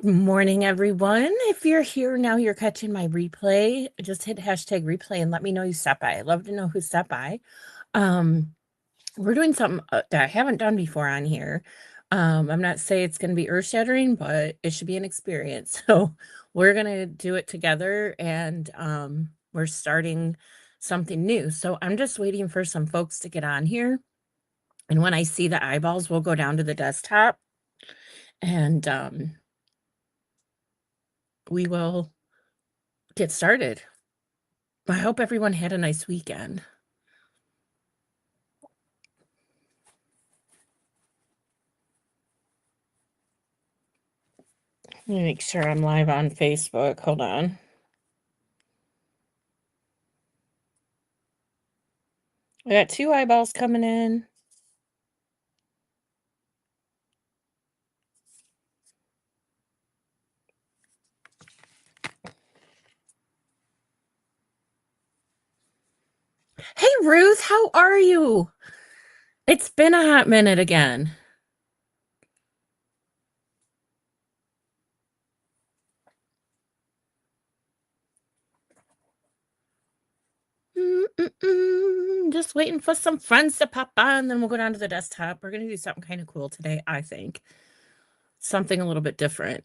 Good morning, everyone. If you're here now, you're catching my replay. Just hit hashtag replay and let me know you stopped by. I'd love to know who stopped by. Um, we're doing something that I haven't done before on here. I'm not saying it's going to be earth-shattering, but it should be an experience. So we're going to do it together, and we're starting something new. So I'm just waiting for some folks to get on here. And when I see the eyeballs, we'll go down to the desktop and we will get started. I hope everyone had a nice weekend. Let me make sure I'm live on Facebook. Hold on. I got 2 eyeballs coming in. Hey, Ruth, how are you? It's been a hot minute again. Just waiting for some friends to pop on, then we'll go down to the desktop. We're going to do something kind of cool today, I think. Something a little bit different.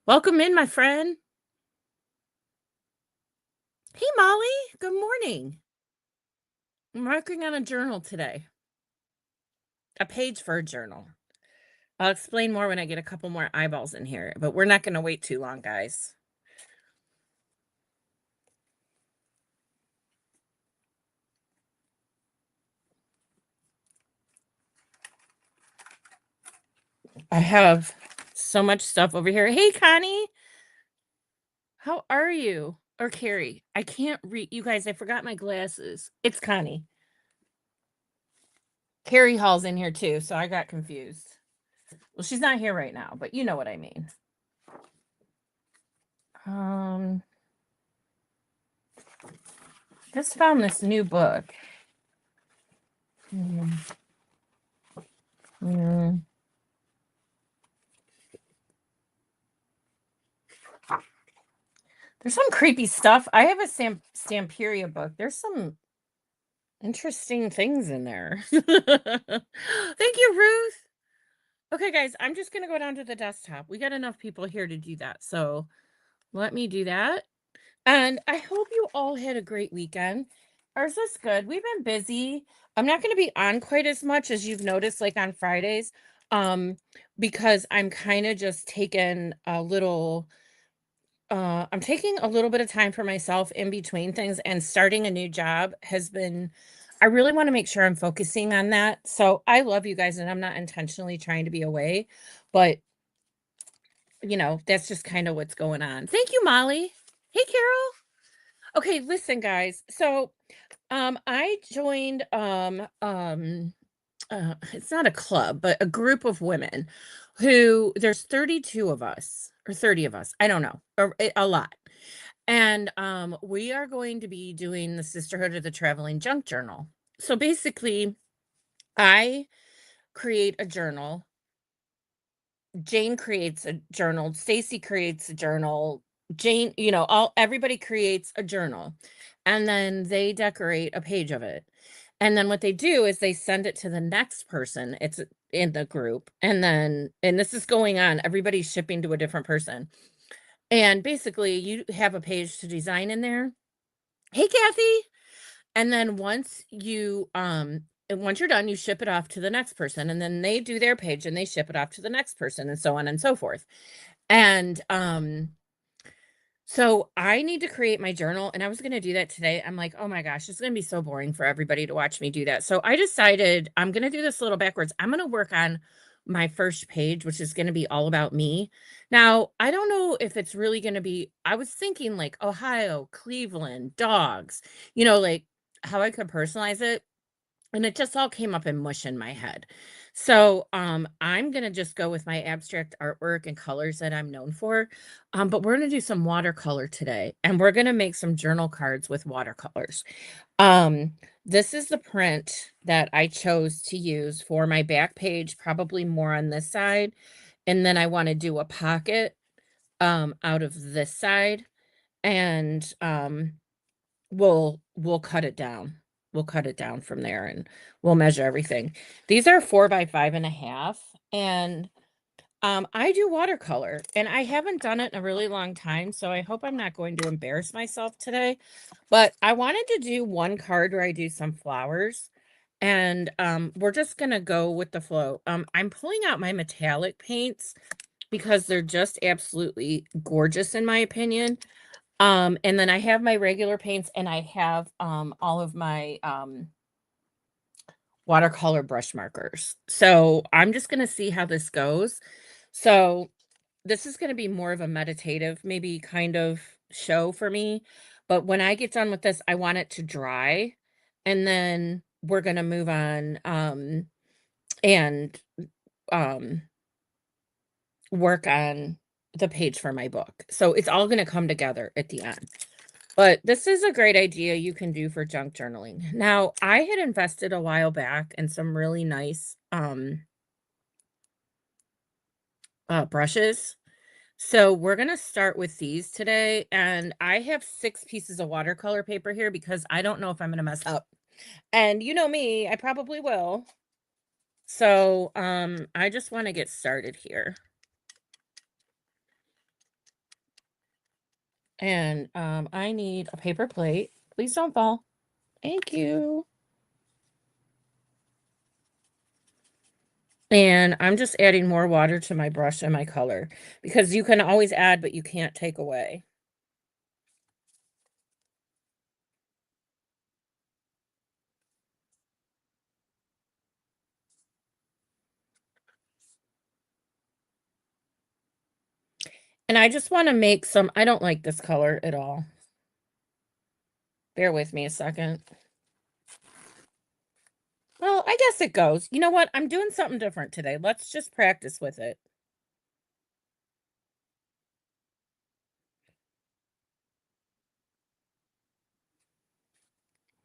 Welcome in, my friend. Hey, Molly. Good morning. I'm working on a journal today. A page for a journal. I'll explain more when I get a couple more eyeballs in here, but we're not going to wait too long, guys. I have so much stuff over here. Hey, Connie. How are you? Or Carrie. I can't read. You guys, I forgot my glasses. It's Connie. Carrie Hall's in here too, so I got confused. Well, she's not here right now, but you know what I mean. Just found this new book. There's some creepy stuff. I have a Stamperia book. There's some interesting things in there. Thank you, Ruth. Okay, guys, I'm just going to go down to the desktop. We got enough people here to do that. So let me do that. And I hope you all had a great weekend. Ours is good. We've been busy. I'm not going to be on quite as much as you've noticed, like on Fridays, because I'm kind of just taking a little I'm taking a little bit of time for myself in between things, and starting a new job has been I really want to make sure I'm focusing on that. So I love you guys, and I'm not intentionally trying to be away, but that's just kind of what's going on. Thank you, Molly. Hey, Carol. Okay, listen, guys. So I joined it's not a club, but a group of women who there's 32 of us or 30 of us. I don't know, a lot. And we are going to be doing the Sisterhood of the Traveling Junk Journal. So basically, I create a journal. Jane creates a journal. Stacy creates a journal. Jane, everybody creates a journal, and then they decorate a page of it. And then what they do is they send it to the next person. It's in the group. And this is going on. Everybody's shipping to a different person. And basically, you have a page to design in there. Hey, Kathy. And then once you're done, you ship it off to the next person, and then they do their page and they ship it off to the next person, and so on and so forth. And so I need to create my journal, and I was going to do that today. I'm like, oh my gosh, it's going to be so boring for everybody to watch me do that. So I decided I'm going to do this a little backwards. I'm going to work on my first page, which is going to be all about me. Now, I don't know if it's really going to be, I was thinking like Ohio, Cleveland, dogs, like how I could personalize it. And it just all came up in mush in my head. So I'm gonna just go with my abstract artwork and colors that I'm known for. But we're gonna do some watercolor today, and we're gonna make some journal cards with watercolors. Um, this is the print that I chose to use for my back page, probably more on this side. and then I wanna do a pocket, out of this side, and, we'll cut it down. We'll cut it down from there, and we'll measure everything. These are 4 by 5.5, and I do watercolor, and I haven't done it in a really long time, so I hope I'm not going to embarrass myself today. But I wanted to do one card where I do some flowers, and we're just gonna go with the flow. I'm pulling out my metallic paints because they're just absolutely gorgeous in my opinion. And then I have my regular paints, and I have all of my watercolor brush markers. So I'm just gonna see how this goes. So this is gonna be more of a meditative, maybe kind of show for me, but when I get done with this, I want it to dry, and then we're gonna move on, and, um, work on the page for my book. So it's all gonna come together at the end. But this is a great idea you can do for junk journaling. Now, I had invested a while back in some really nice, brushes. So we're gonna start with these today, and I have 6 pieces of watercolor paper here because I don't know if I'm gonna mess up. And you know me, I probably will. So, I just wanna get started here. And, I need a paper plate. Please don't fall. Thank you. And I'm just adding more water to my brush and my color because you can always add, but you can't take away. And I just wanna make some I don't like this color at all. Bear with me a second. Well, I guess it goes. You know what? I'm doing something different today. Let's just practice with it.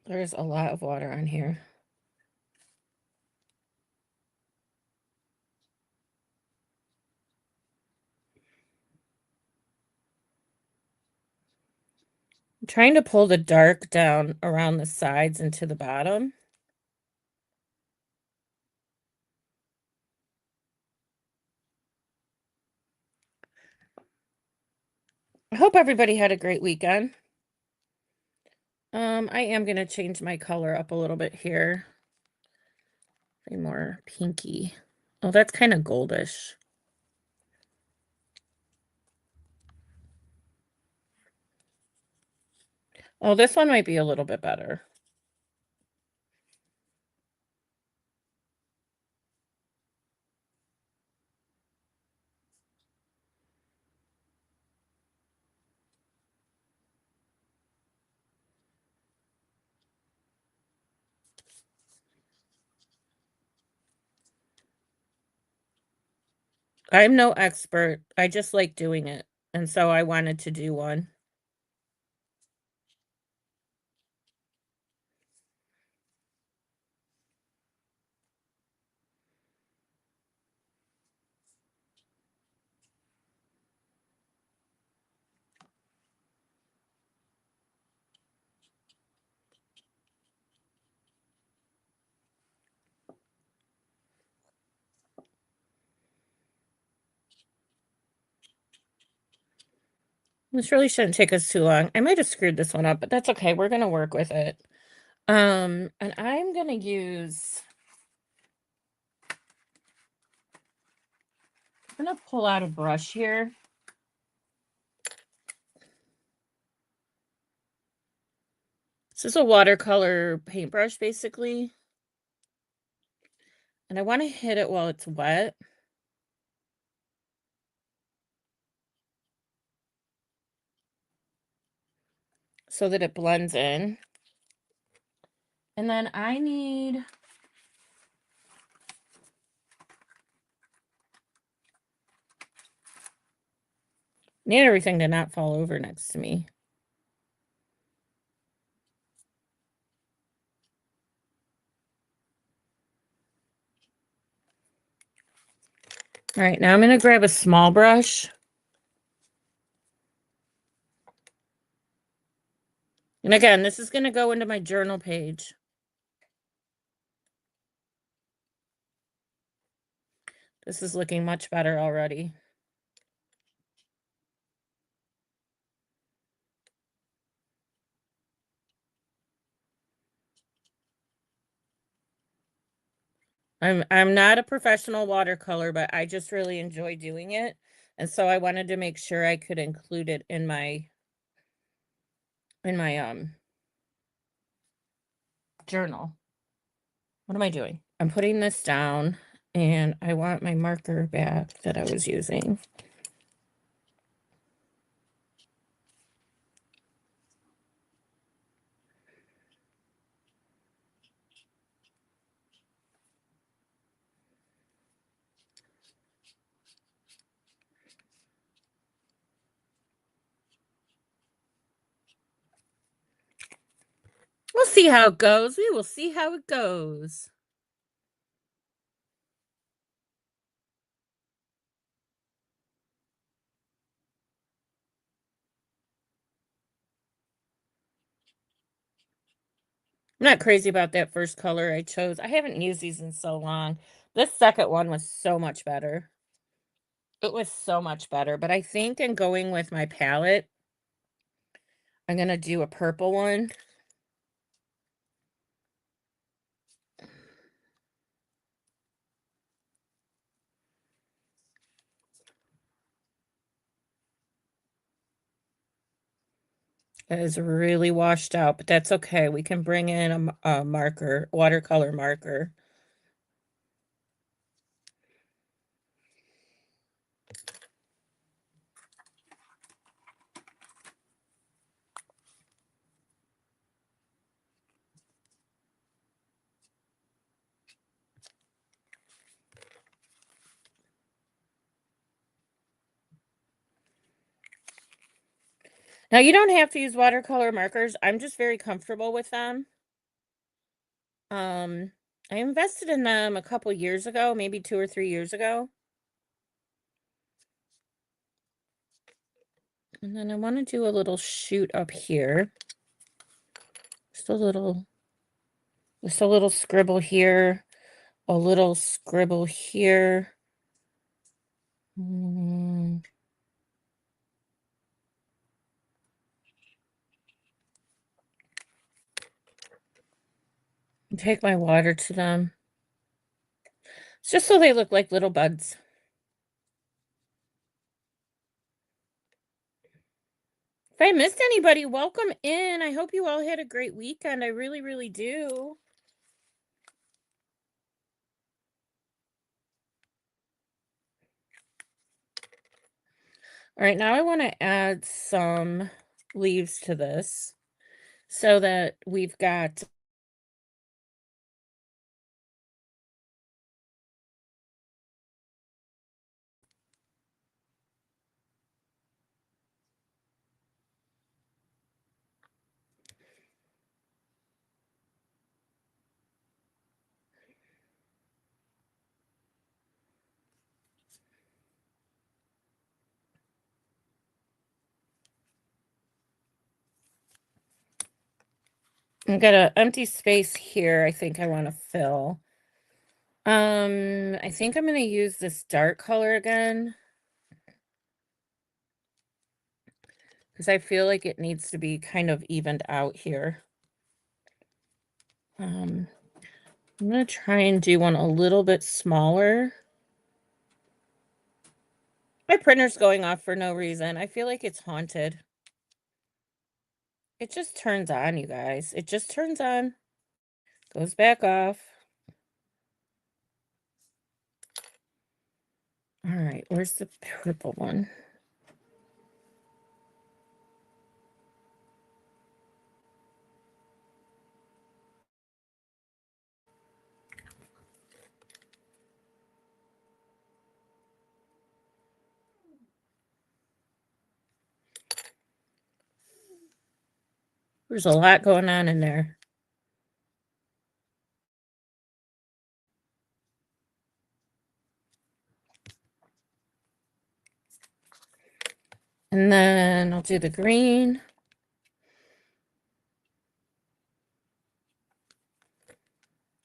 There's a lot of water on here. I'm trying to pull the dark down around the sides and to the bottom. I hope everybody had a great weekend. I am gonna change my color up a little bit here. Be more pinky. Oh, that's kind of goldish. Oh, this one might be a little bit better. I'm no expert. I just like doing it. And so I wanted to do one. This really shouldn't take us too long. I might have screwed this one up, but that's okay. We're gonna work with it. And I'm gonna use I'm gonna pull out a brush here. This is a watercolor paintbrush, basically. And I want to hit it while it's wet so that it blends in. And then I need everything to not fall over next to me. All right, now I'm going to grab a small brush. And again, this is going to go into my journal page. This is looking much better already. I'm not a professional watercolor, but I just really enjoy doing it. And so I wanted to make sure I could include it in my journal. What am I doing? I'm putting this down and I want my marker back that I was using. We'll see how it goes. We will see how it goes. I'm not crazy about that first color I chose. I haven't used these in so long. This second one was so much better. It was so much better, but I think in going with my palette, I'm going to do a purple one. That is really washed out, but that's okay. We can bring in a marker, watercolor marker. Now, you don't have to use watercolor markers. I'm just very comfortable with them. I invested in them a couple years ago, maybe 2 or 3 years ago. And then I want to do a little shoot up here. Just a little scribble here, a little scribble here. Take my water to them. It's just so they look like little buds. If I missed anybody, welcome in. I hope you all had a great weekend. I really, really do. All right, now I want to add some leaves to this so that we've got I've got an empty space here I think I want to fill. I think I'm going to use this dark color again because I feel like it needs to be kind of evened out here. I'm going to try and do one a little bit smaller. My printer's going off for no reason. I feel like it's haunted. It just turns on, you guys. It just turns on. Goes back off. All right, where's the purple one? There's a lot going on in there. And then I'll do the green.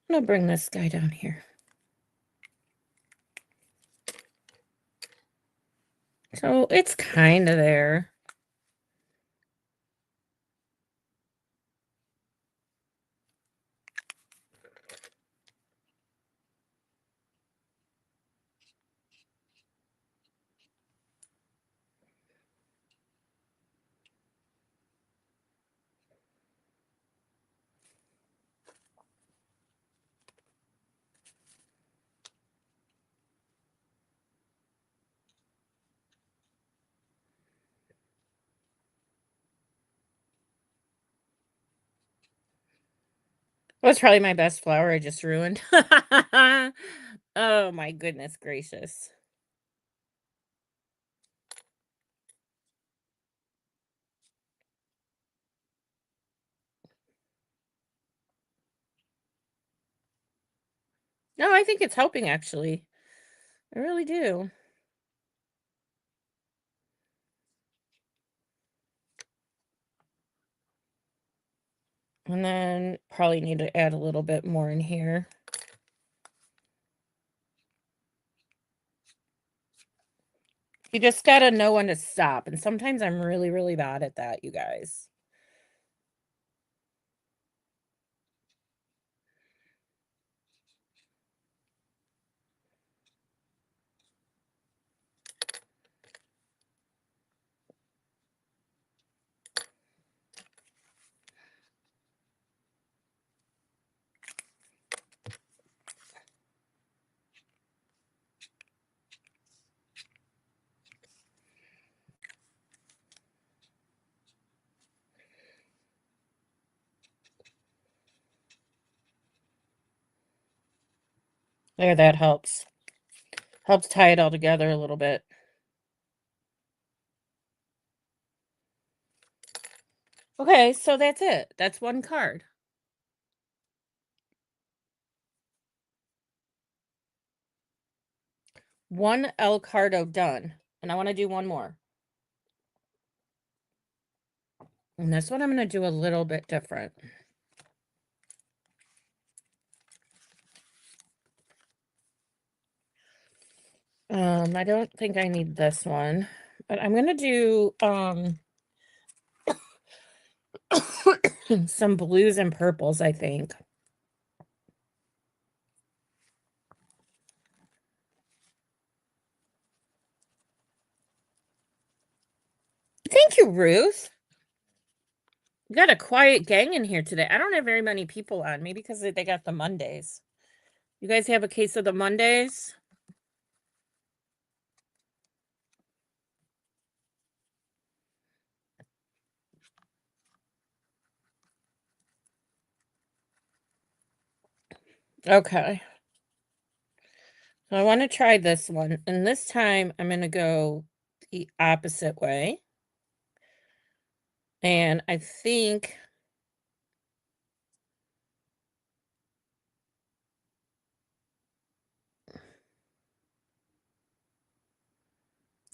I'm gonna bring this guy down here. So it's kind of there. That's probably my best flower I just ruined. Oh my goodness gracious. No, I think it's helping actually. I really do. And then probably need to add a little bit more in here. You just gotta know when to stop. And sometimes I'm really, really bad at that, you guys. There, that helps. Helps tie it all together a little bit. Okay, so that's it. That's one card. One El Cardo done. And I want to do one more. And this one I'm going to do a little bit different. I don't think I need this one, but I'm going to do some blues and purples, I think. Thank you, Ruth. We got a quiet gang in here today. I don't have very many people on, maybe because they got the Mondays. You guys have a case of the Mondays? Okay. So I want to try this one. And this time I'm going to go the opposite way. And I think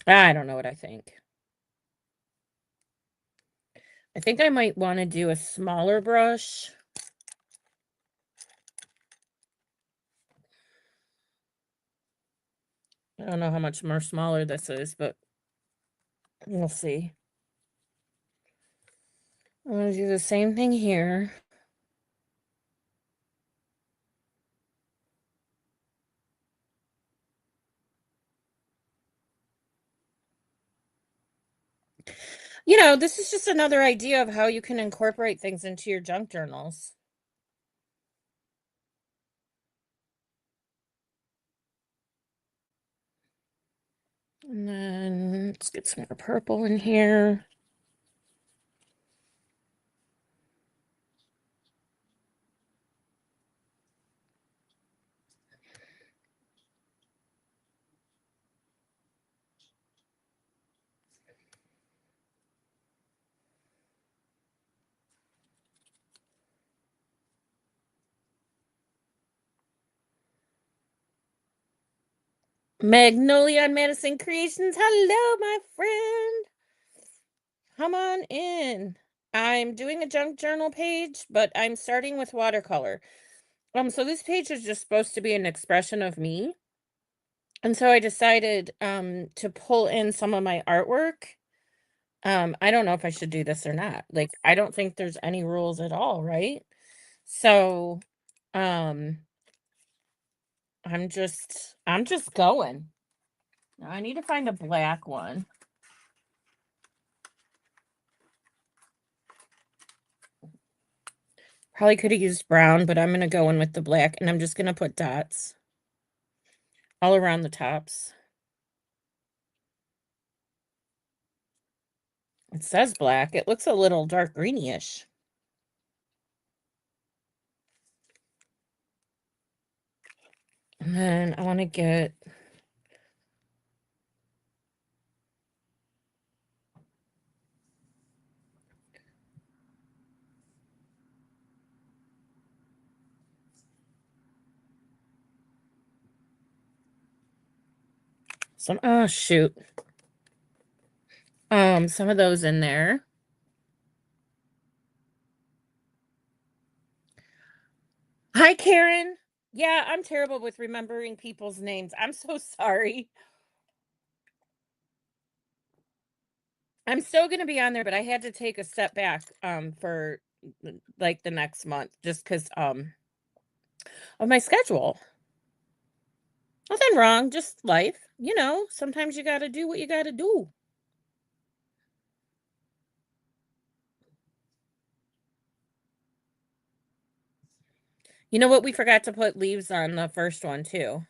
I don't know what I think. I think I might want to do a smaller brush. I don't know how much more smaller this is, but we'll see. I'm going to do the same thing here. You know, this is just another idea of how you can incorporate things into your junk journals. And then let's get some more purple in here. Magnolia on Madison Creations. Hello, my friend. Come on in. I'm doing a junk journal page, but I'm starting with watercolor. So this page is just supposed to be an expression of me. And so I decided to pull in some of my artwork. I don't know if I should do this or not. Like, I don't think there's any rules at all, right? So, um, I'm just going. Now I need to find a black one. Probably could have used brown, but I'm gonna go in with the black and I'm just gonna put dots all around the tops. It says black. It looks a little dark greenish. And then I want to get some, oh shoot. Some of those in there. Hi, Karen. Yeah, I'm terrible with remembering people's names. I'm so sorry. I'm still gonna be on there, but I had to take a step back for like the next month just because of my schedule. Nothing wrong, just life. Sometimes you gotta do what you gotta do. You know what? We forgot to put leaves on the first one too.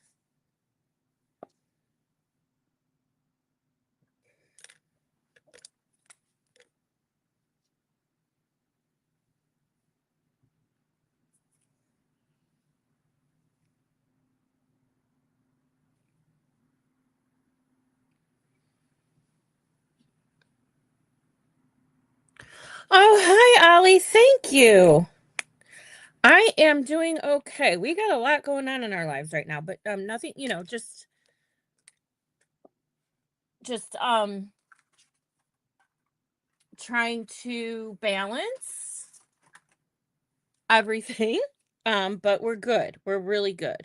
Oh, hi, Ollie. Thank you. I am doing okay. We got a lot going on in our lives right now, but nothing, just trying to balance everything. But we're good. We're really good.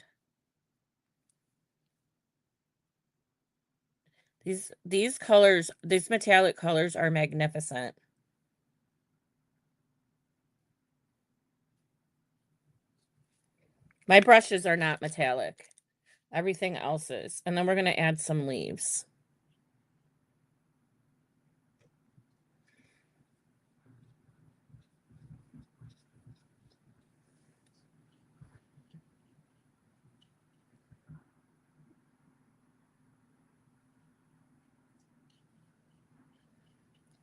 These colors, these metallic colors are magnificent. My brushes are not metallic. Everything else is. And then we're going to add some leaves.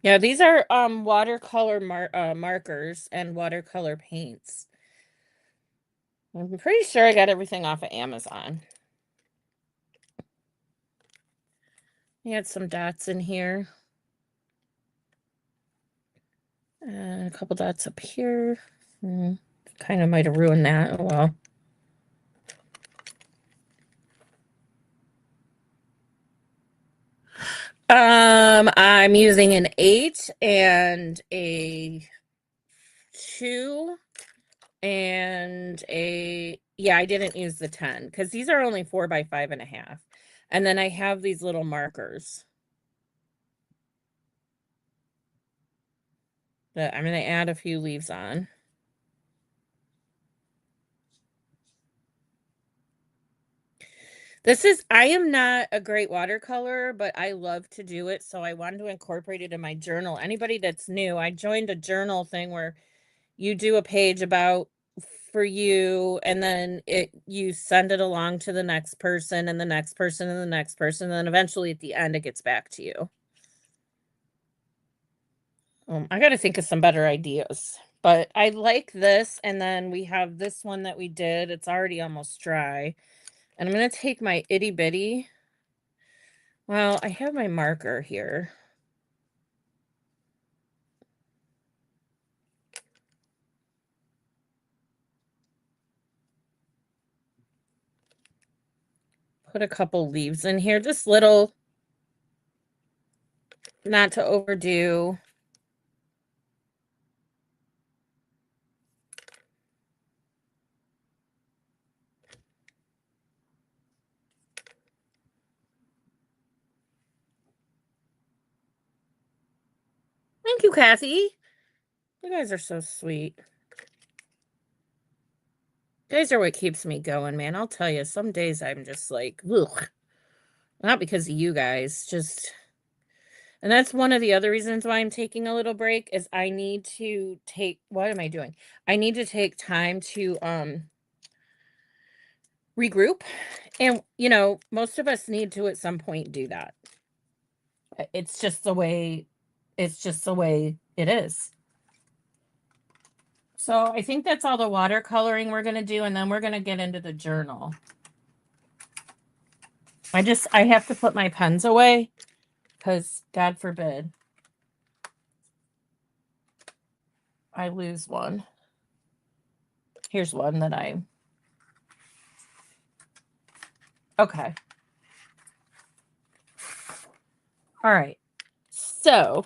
Yeah, these are watercolor markers and watercolor paints. I'm pretty sure I got everything off of Amazon. Add some dots in here. And a couple dots up here. Kind of might have ruined that. Oh well. I'm using an 8 and a 2 and yeah, I didn't use the 10 because these are only 4 by 5.5. And then I have these little markers that I'm going to add a few leaves on. I am not a great watercolor, but I love to do it. So I wanted to incorporate it in my journal. Anybody that's new, I joined a journal thing where you do a page about for you and then you send it along to the next person and the next person and the next person. And then eventually at the end, it gets back to you. I got to think of some better ideas, but I like this. And then we have this one that we did. It's already almost dry. And I'm going to take my itty bitty. Well, I have my marker here. Put a couple leaves in here, just little, not to overdo. you, Kathy. You guys are so sweet. You guys are what keeps me going, man. I'll tell you, some days I'm just like, ugh. Not because of you guys, just... And that's one of the other reasons why I'm taking a little break is I need to take... What am I doing? I need to take time to regroup. And, you know, most of us need to at some point do that. It's just the way it is. So I think that's all the watercoloring we're going to do, and then we're going to get into the journal. I have to put my pens away because God forbid I lose one. Here's one that okay. All right. So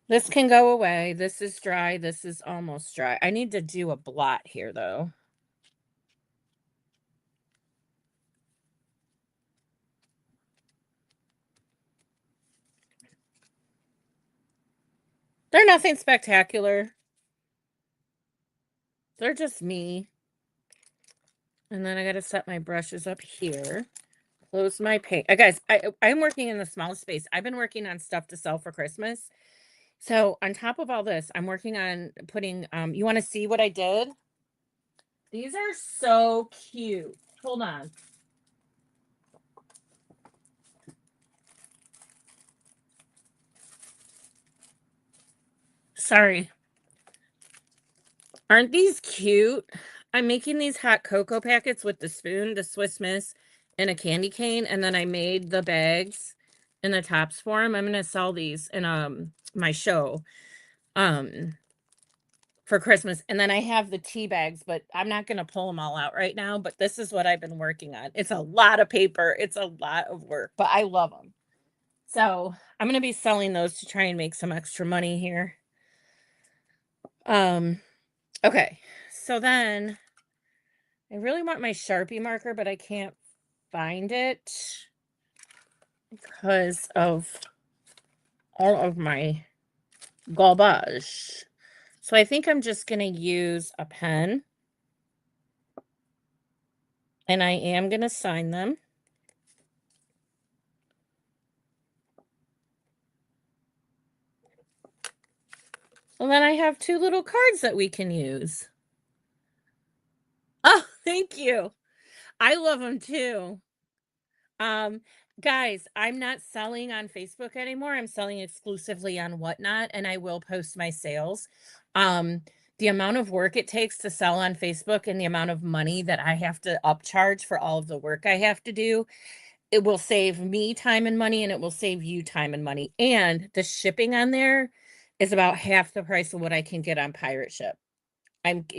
this can go away. This is dry. This is almost dry. I need to do a blot here though. They're nothing spectacular. They're just me. And then I got to set my brushes up here. Close my paint. Guys, I'm working in the small space. I've been working on stuff to sell for Christmas. So on top of all this, I'm working on putting, you want to see what I did? These are so cute. Hold on. Sorry. Aren't these cute? I'm making these hot cocoa packets with the spoon, the Swiss Miss, and a candy cane. And then I made the bags and the tops for them. I'm going to sell these in my show for Christmas. And then I have the tea bags, but I'm not going to pull them all out right now. But this is what I've been working on. It's a lot of paper. It's a lot of work, but I love them. So I'm going to be selling those to try and make some extra money here. Okay. So then I really want my Sharpie marker, but I can't find it because of all of my garbage. So I think I'm just going to use a pen. And I am going to sign them. And then I have 2 little cards that we can use. Oh, thank you. I love them too. Guys, I'm not selling on Facebook anymore. I'm selling exclusively on Whatnot, and I will post my sales. The amount of work it takes to sell on Facebook and the amount of money that I have to upcharge for all of the work I have to do, it will save me time and money, and it will save you time and money. And the shipping on there is about half the price of what I can get on Pirate Ship.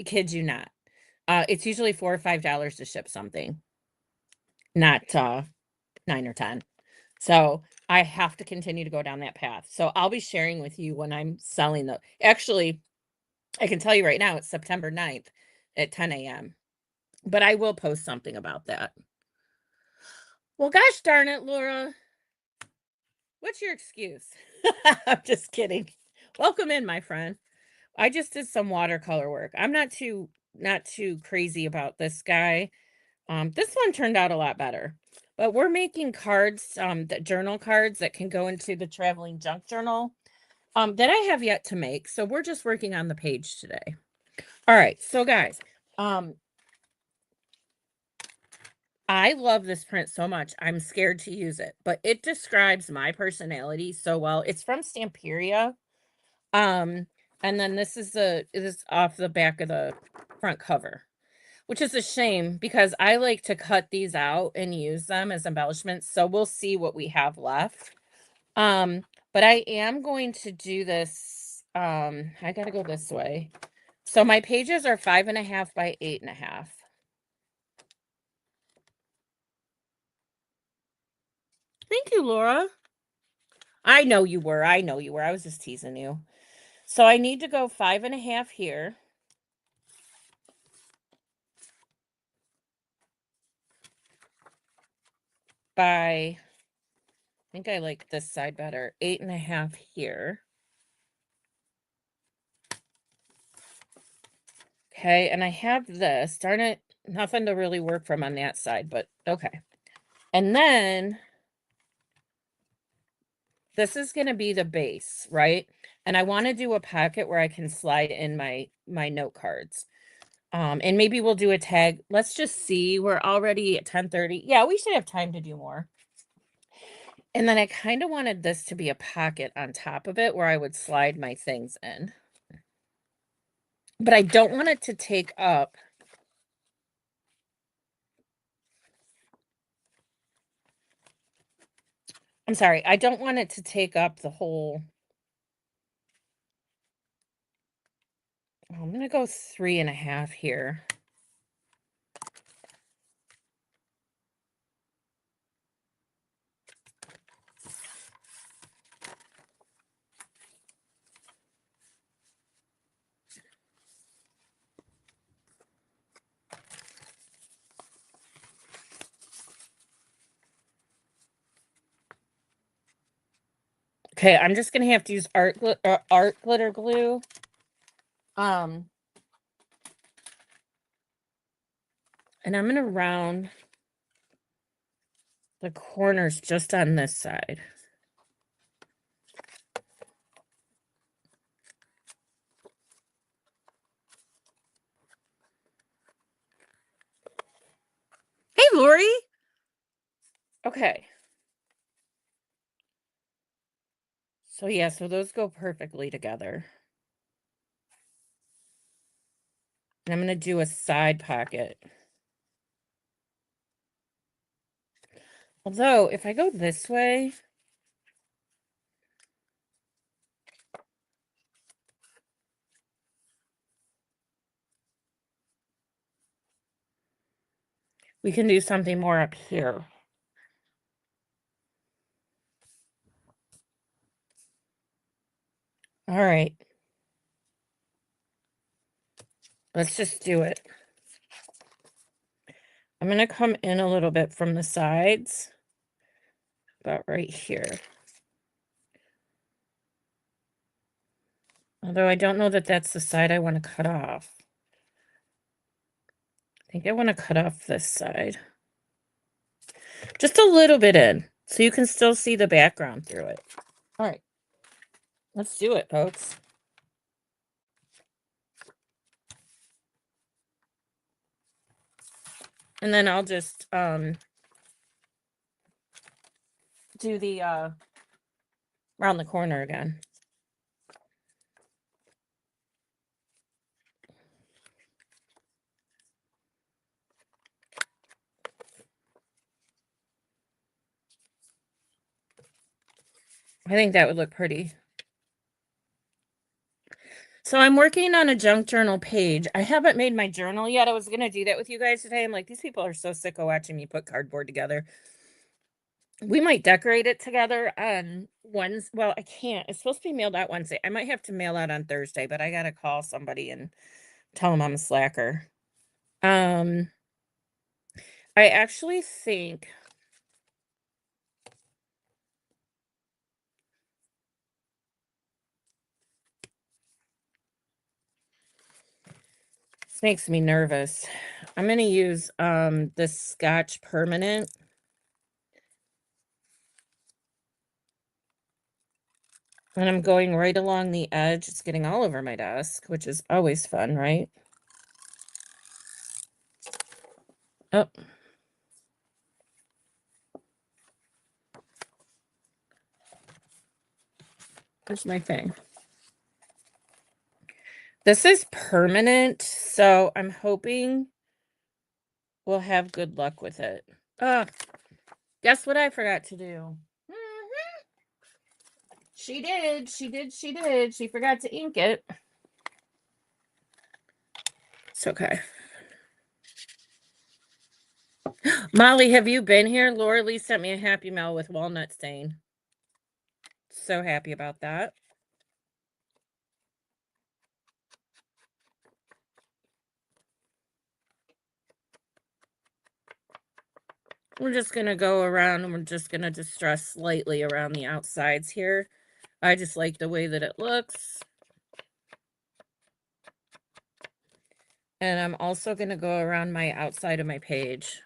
Kid you not. It's usually $4 or $5 to ship something, not 9 or 10. So I have to continue to go down that path. So I'll be sharing with you when I'm selling the... Actually, I can tell you right now, it's September 9th at 10 a.m. But I will post something about that. Well, gosh darn it, Laura. What's your excuse? I'm just kidding. Welcome in, my friend. I just did some watercolor work. I'm not too crazy about this guy. This one turned out a lot better. But we're making cards, that journal cards that can go into the traveling junk journal, that I have yet to make. So we're just working on the page today. All right. So guys, I love this print so much. I'm scared to use it, but it describes my personality so well. It's from Stamperia. And then this is off the back of the front cover, which is a shame because I like to cut these out and use them as embellishments. So we'll see what we have left. But I am going to do this. I got to go this way. So my pages are 5.5 by 8.5. Thank you, Laura. I know you were. I know you were. I was just teasing you. So I need to go 5.5 here. By, I think I like this side better. 8.5 here. Okay, and I have this. Darn it, nothing to really work from on that side, but okay. And then this is gonna be the base, right? And I wanna do a pocket where I can slide in my note cards. And maybe we'll do a tag. Let's just see. We're already at 10:30. Yeah, we should have time to do more. And then I kind of wanted this to be a pocket on top of it where I would slide my things in. But I don't want it to take up. I'm sorry. I don't want it to take up the whole. I'm going to go 3.5 here. Okay, I'm just going to have to use art glitter glue. And I'm going to round the corners just on this side. Hey, Lori. Okay. So yeah, so those go perfectly together. And I'm going to do a side pocket. Although, if I go this way, we can do something more up here. All right. Let's just do it. I'm going to come in a little bit from the sides, about right here. Although I don't know that that's the side I want to cut off. I think I want to cut off this side. Just a little bit in, so you can still see the background through it. All right. Let's do it, folks. And then I'll just do the around the corner again. I think that would look pretty. So I'm working on a junk journal page. I haven't made my journal yet. I was going to do that with you guys today. I'm like, these people are so sick of watching me put cardboard together. We might decorate it together on Wednesday. Well, I can't. It's supposed to be mailed out Wednesday. I might have to mail out on Thursday, but I got to call somebody and tell them I'm a slacker. I actually think this makes me nervous. I'm going to use this Scotch Permanent. And I'm going right along the edge. It's getting all over my desk, which is always fun, right? Oh. Where's my thing? This is permanent, so I'm hoping we'll have good luck with it. Guess what I forgot to do? She did. She forgot to ink it. It's okay. Molly, have you been here? Laura Lee sent me a Happy Mail with walnut stain. So happy about that. We're just going to go around and we're just going to distress slightly around the outsides here. I just like the way that it looks. And I'm also going to go around my outside of my page.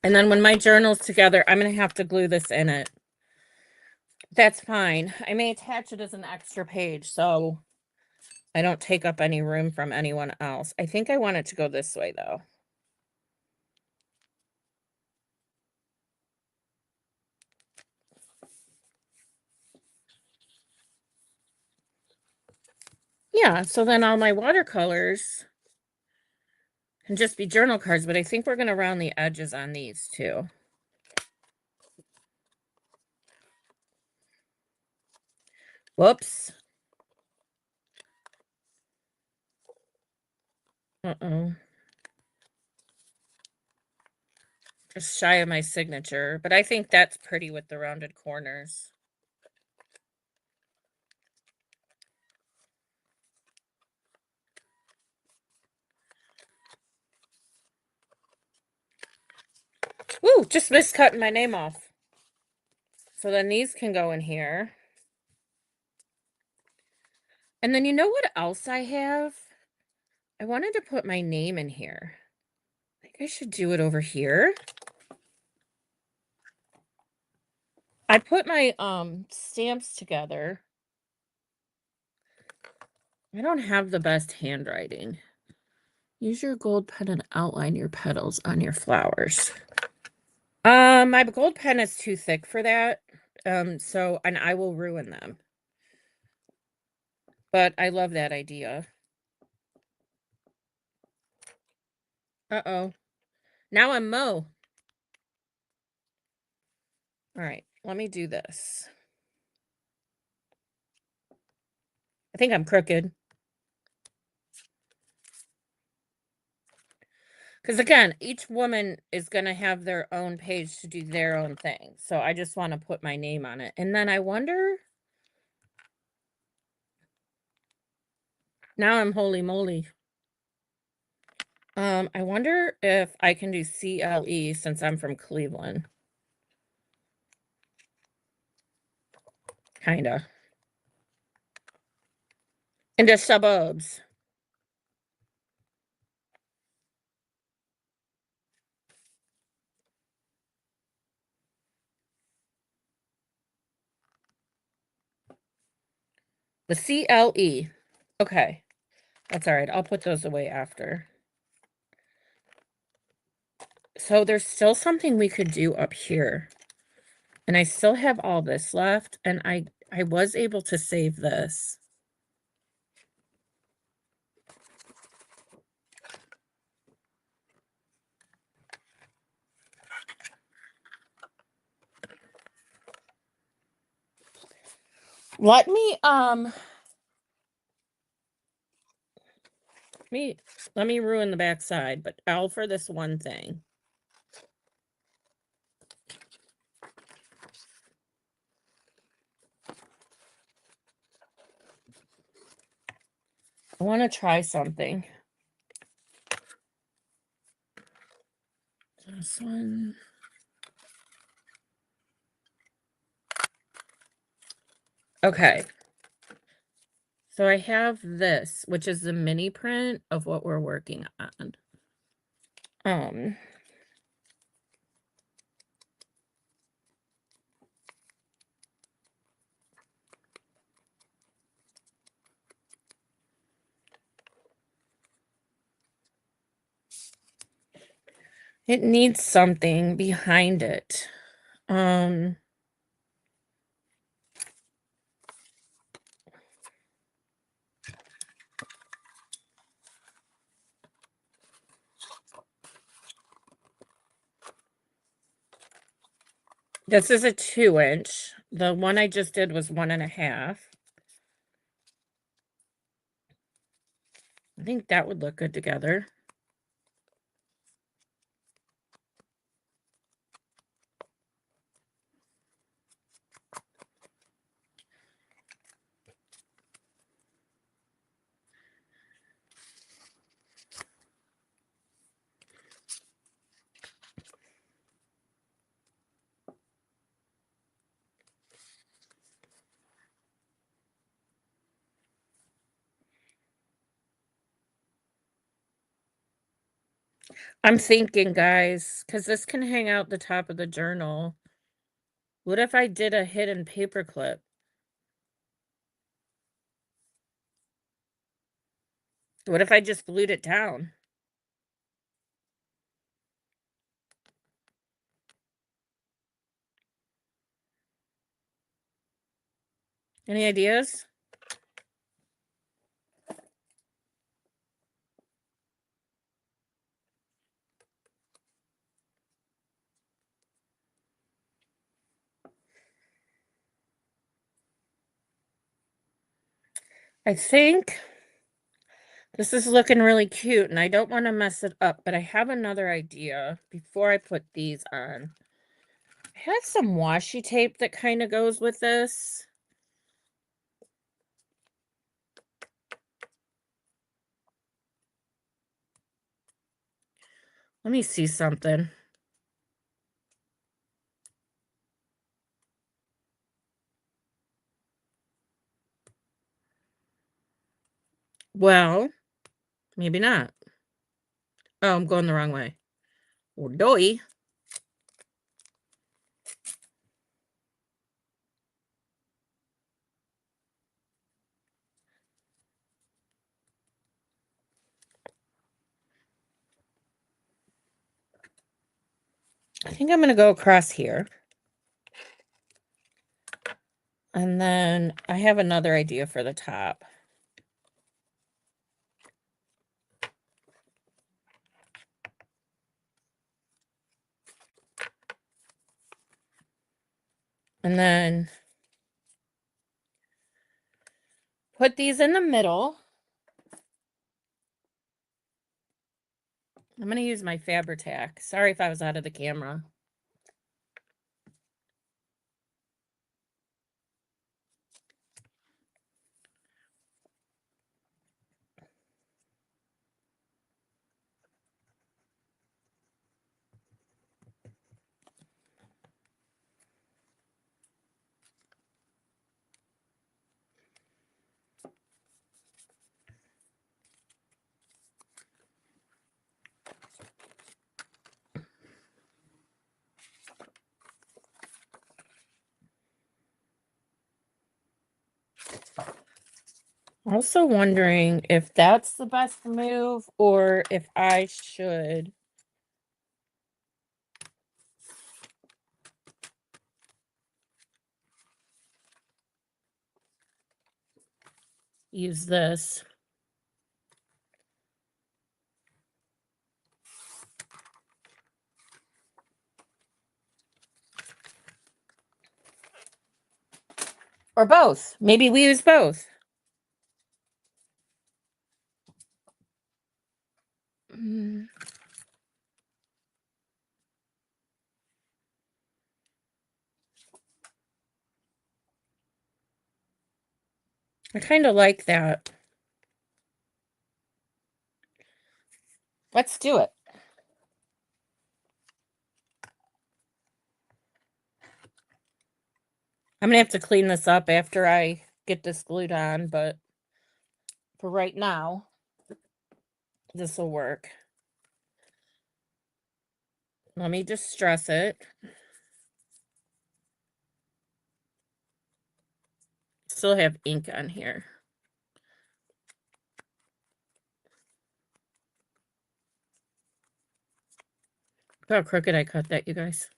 And then when my journal's together, I'm going to have to glue this in it. That's fine. I may attach it as an extra page so I don't take up any room from anyone else. I think I want it to go this way, though. Yeah, so then all my watercolors can just be journal cards, but I think we're going to round the edges on these too. Whoops. Uh-oh. Just shy of my signature, but I think that's pretty with the rounded corners. Woo, just missed cutting my name off. So then these can go in here. And then you know what else I have? I wanted to put my name in here. I think I should do it over here. I put my stamps together. I don't have the best handwriting. Use your gold pen and outline your petals on your flowers. My gold pen is too thick for that. And I will ruin them. But I love that idea. Uh-oh. Now I'm Mo. All right, let me do this. I think I'm crooked. Because again, each woman is going to have their own page to do their own thing. So I just want to put my name on it. And then I wonder... Now I'm holy moly. I wonder if I can do CLE since I'm from Cleveland. Kinda. In the suburbs. The CLE. Okay. That's all right. I'll put those away after. So there's still something we could do up here. And I still have all this left. And I was able to save this. Let me ruin the back side, but all for this one thing. I want to try something. This one. Okay. So I have this, which is the mini print of what we're working on. It needs something behind it. This is a 2-inch. The one I just did was 1.5. I think that would look good together. I'm thinking, guys, because this can hang out the top of the journal. What if I did a hidden paperclip? What if I just glued it down? Any ideas? I think this is looking really cute, and I don't want to mess it up, but I have another idea before I put these on. I have some washi tape that kind of goes with this. Let me see something. Well, maybe not. Oh, I'm going the wrong way. Oh, doy. I think I'm going to go across here. And then I have another idea for the top. And then put these in the middle. I'm going to use my Fabri-Tac. Sorry if I was out of the camera. Also wondering if that's the best move or if I should use this. Or both. Maybe we use both. Mm. I kind of like that. Let's do it. I'm going to have to clean this up after I get this glued on, but for right now, this will work. Let me just stress it. Still have ink on here. Look how crooked I cut that, you guys.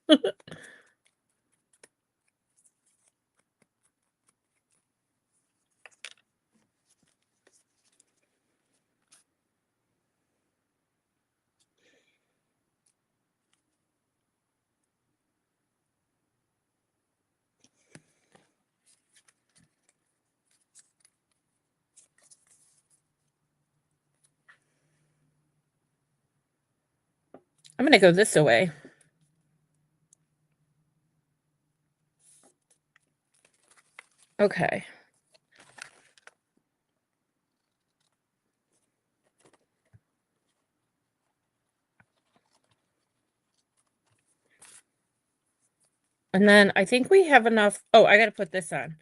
I'm going to go this way. Okay. And then I think we have enough. Oh, I got to put this on.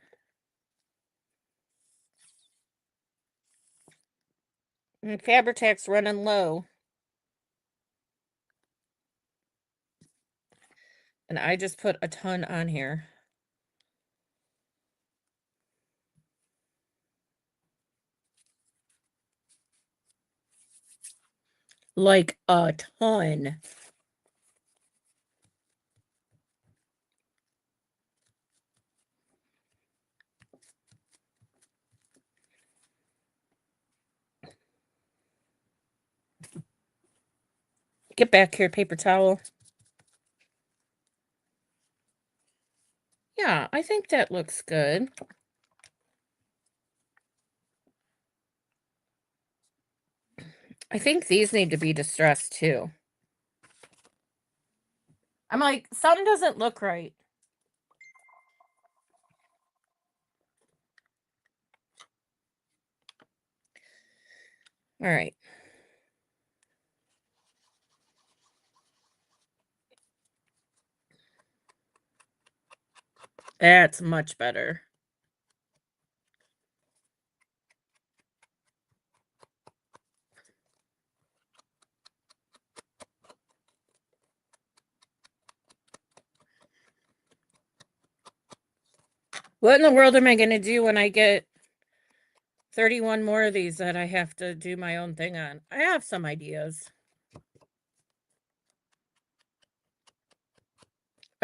And Fabri-Tac's running low. And I just put a ton on here. Like a ton. Get back here, paper towel. Yeah, I think that looks good. I think these need to be distressed too. I'm like, something doesn't look right. All right. That's much better. What in the world am I going to do when I get 31 more of these that I have to do my own thing on? I have some ideas.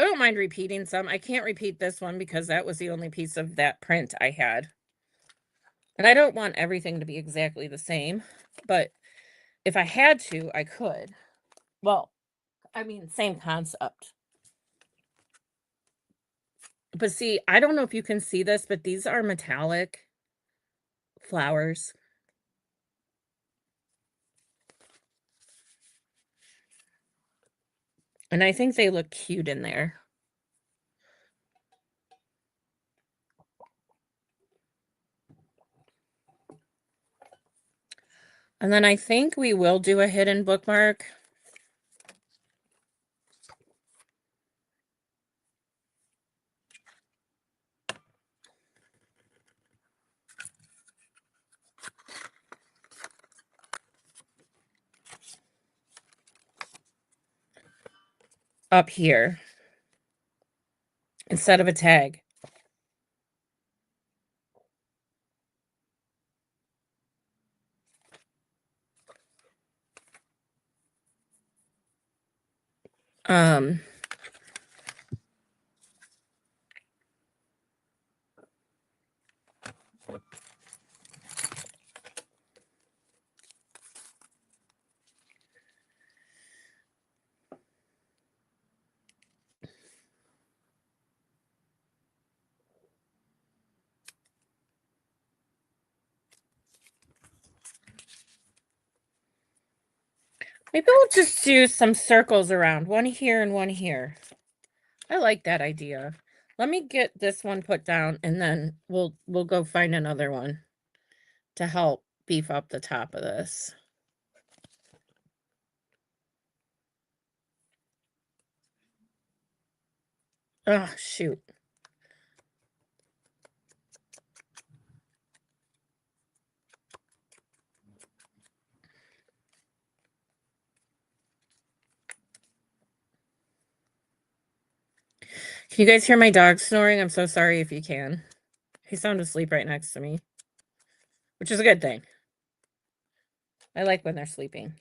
I don't mind repeating some. I can't repeat this one because that was the only piece of that print I had. And I don't want everything to be exactly the same, but if I had to, I could. Well, I mean, same concept. But see, I don't know if you can see this, but these are metallic flowers. And I think they look cute in there. And then I think we will do a hidden bookmark. Up here instead of a tag. Um, maybe we'll just do some circles around, one here and one here. I like that idea. Let me get this one put down and then we'll go find another one to help beef up the top of this. Oh, shoot. Can you guys hear my dog snoring? I'm so sorry if you can. He's sound asleep right next to me, which is a good thing. I like when they're sleeping.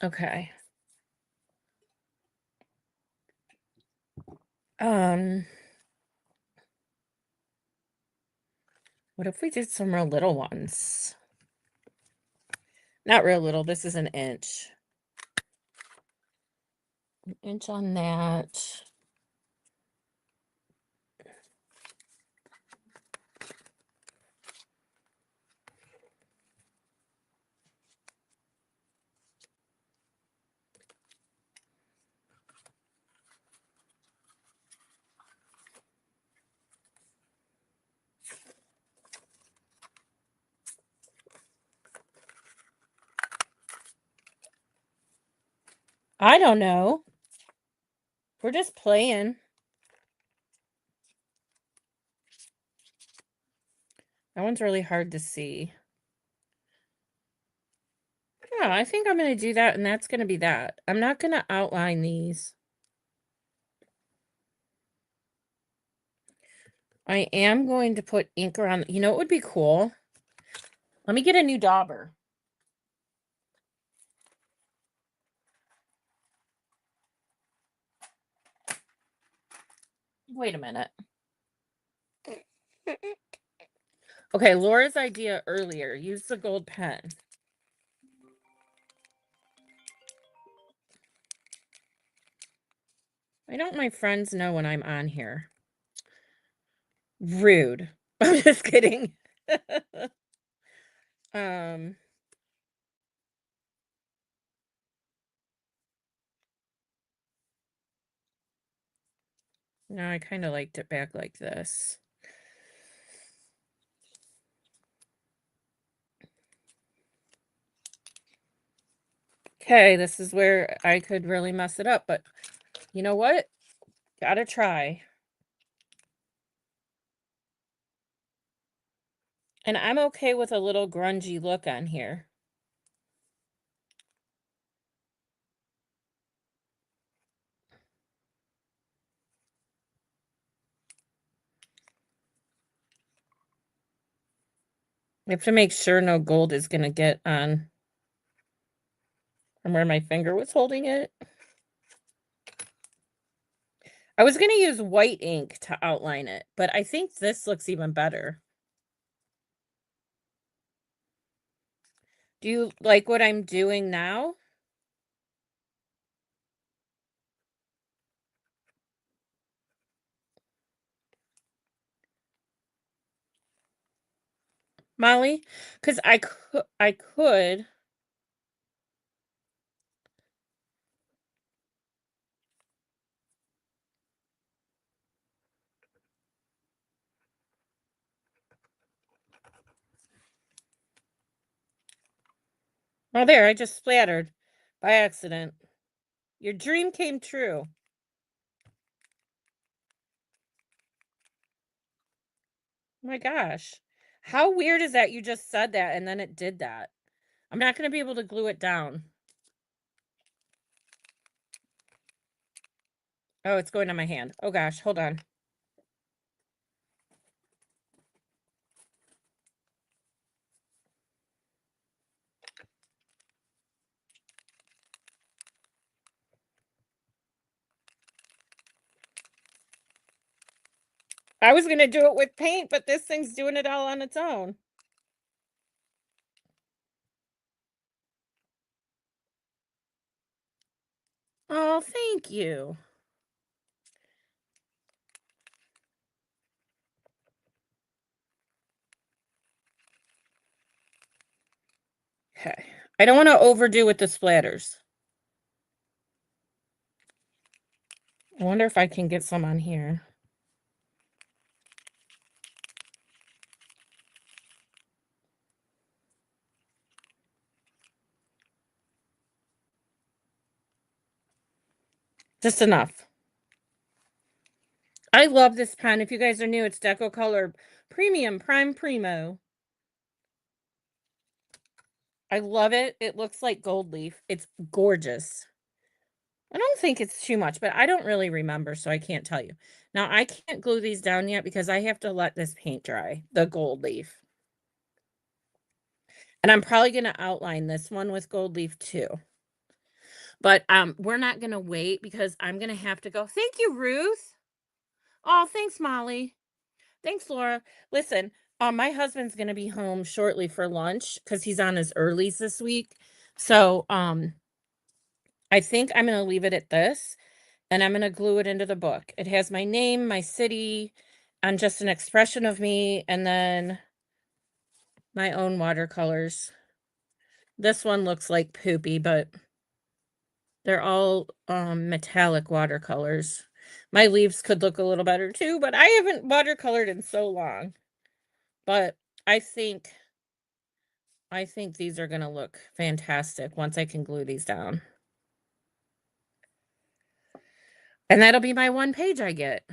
Okay. What if we did some real little ones? Not real little, this is an inch. An inch on that. I don't know. We're just playing. That one's really hard to see. Yeah, I think I'm gonna do that, and that's gonna be that. I'm not gonna outline these. I am going to put ink around. You know what would be cool? Let me get a new dauber. Wait a minute. Okay, Laura's idea earlier, use the gold pen. Why don't my friends know when I'm on here? Rude. I'm just kidding. um no, I kind of liked it back like this. Okay, this is where I could really mess it up, but you know what? Gotta try. And I'm okay with a little grungy look on here. I have to make sure no gold is gonna get on from where my finger was holding it. I was gonna use white ink to outline it, but I think this looks even better. Do you like what I'm doing now? Molly? Because I could. Oh, there, I just splattered by accident. Your dream came true. Oh my gosh. How weird is that you just said that and then it did that? I'm not going to be able to glue it down. Oh, it's going on my hand. Oh gosh, hold on. I was going to do it with paint, but this thing's doing it all on its own. Oh, thank you. Okay. I don't want to overdo with the splatters. I wonder if I can get some on here. Just enough. I love this pen. If you guys are new, it's Decocolor Premium Prime Primo. I love it. It looks like gold leaf. It's gorgeous. I don't think it's too much, but I don't really remember, so I can't tell you. Now, I can't glue these down yet because I have to let this paint dry, the gold leaf. And I'm probably going to outline this one with gold leaf too. But we're not going to wait because I'm going to have to go. Thank you, Ruth. Oh, thanks, Molly. Thanks, Laura. Listen, my husband's gonna be home shortly for lunch because he's on his earlies this week. So, I think I'm gonna leave it at this, and I'm gonna glue it into the book. It has my name, my city, and just an expression of me, and then my own watercolors. This one looks like poopy, but they're all metallic watercolors. My leaves could look a little better too, but I haven't watercolored in so long. But I think these are gonna look fantastic once I can glue these down. And that'll be my one page I get.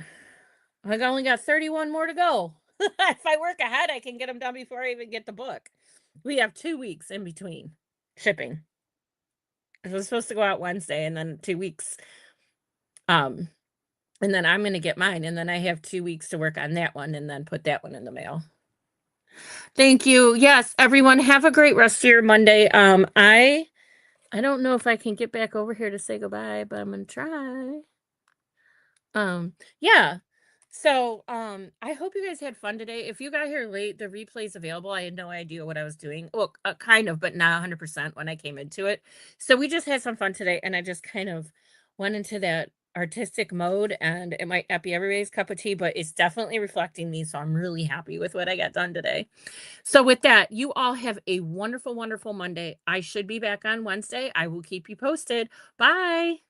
I only got 31 more to go. If I work ahead, I can get them done before I even get the book. We have 2 weeks in between. shipping. It was supposed to go out Wednesday and then 2 weeks. And then I'm gonna get mine, and then I have 2 weeks to work on that one and then put that one in the mail. Thank you. Yes, everyone, have a great rest of your Monday. I don't know if I can get back over here to say goodbye, but I'm gonna try. Yeah. So, I hope you guys had fun today. If you got here late, the replay's available. I had no idea what I was doing. Well, kind of, but not 100% when I came into it. So we just had some fun today, and I just kind of went into that artistic mode, and it might not be everybody's cup of tea, but it's definitely reflecting me. So I'm really happy with what I got done today. So with that, you all have a wonderful, wonderful Monday. I should be back on Wednesday. I will keep you posted. Bye.